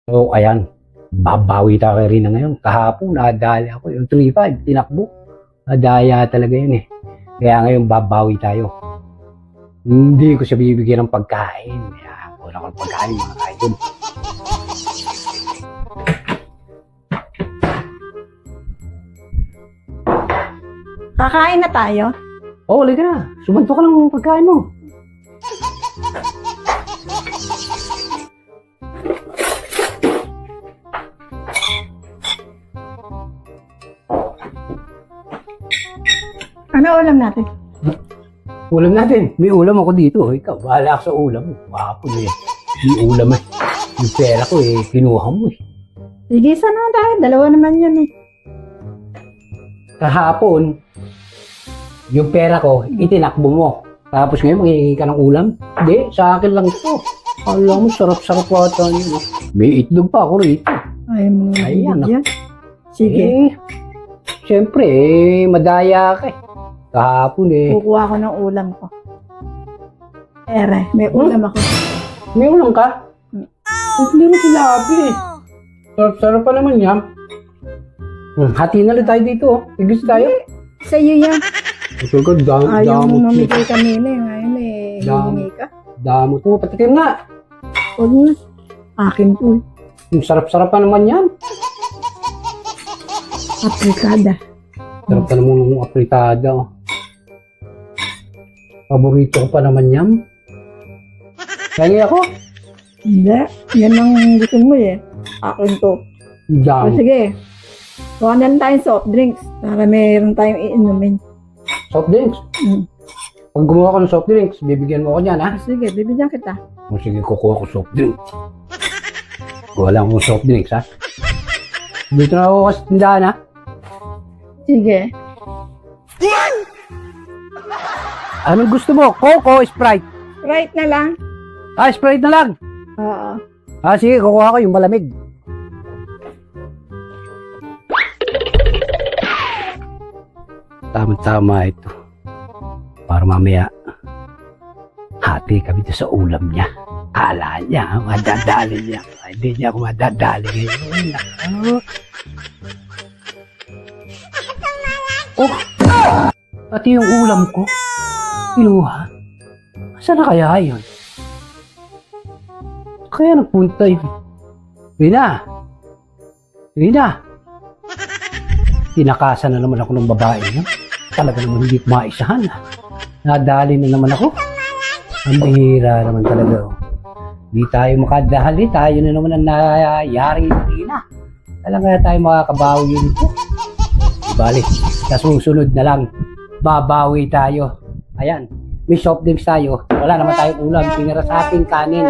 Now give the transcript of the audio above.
So, ayan. Babawi tayo rin na ngayon. Kahapon, nadali ako. Yung 3-5, tinakbo. Nadaya talaga yun eh. Kaya ngayon, babawi tayo. Hindi ko siya bibigyan ng pagkain. Kaya, wala ko ng pagkain, mga kaidol. Kakain na tayo? Oh, halika na. Sumanto ka lang ng pagkain mo. Ano ulam natin? Ulam natin. May ulam ako dito. Ikaw, bahala ka sa ulam mo. Mahapon eh. May ulam eh. Yung pera ko eh, kinuha mo eh. Sige, sana tayo. Dalawa naman yun eh. Kahapon, yung pera ko, itinakbo mo. Tapos ngayon, magiging ka ng ulam? Hindi, sa akin lang ito. Alam mo, sarap-sarap wata yun. May itlog pa ako rito. Ay, mga Ayan, bigyan. Sige. Eh, siyempre, eh, madaya ka eh. Kahapon eh. Kukuha ko ng ulam ko. Ere, may ulam ako. May ulam ka? Hindi mo sinabi eh. Sarap-sarap pa naman yan. Hati na lang tayo dito. Igis tayo. Sa'yo yan. Ito ko, Ayaw mo damot mo. mamigay kanina eh. Ngayon eh, hihingi ka. Damot mo. Patikim nga. Huwag na. Akin po. Yung sarap-sarap pa naman yan. Aprikada. Sarap pa naman ng apritada. Oh. Paborito ko pa naman yan. Kaya ako. Hindi. Yan ang gusto mo eh. Akin to. O Damot. sige. Kuha na lang tayong soft drinks para meron tayong iinumin. Soft drinks. Pag gumawa ko ng soft drinks, bibigyan mo ako niyan, ha? Sige, bibigyan kita. O sige, kukuha ko soft drinks. Kuha lang ko soft drinks, ha? Dito na ako kasi tindahan, ha? Sige. Anong gusto mo? Coke o Sprite? Right na lang. Ah, Sprite na lang. Oo. Ah, sige, kukuha ko yung malamig. Tama-tama ito. Para mamaya, hati kami doon sa ulam niya. Kala niya, madadali niya. Hindi niya ako madadali ngayon. Oh! Pati yung ulam ko. Kinuha. Saan na kaya yun? Kaya nagpunta yun. Rina! Rina! Tinakasan na naman ako ng babae niya. Talaga naman hindi ko maisahan. Nadali na naman ako. Ang bihira naman talaga. Hindi tayo makadali. Tayo na naman ang nangyayari ng Rina. Talaga tayo makakabawi nito. Balik, sa susunod na lang, babawi tayo. Ayan, may soft drinks tayo. Wala naman tayong ulam. Tinira sa ating kanin.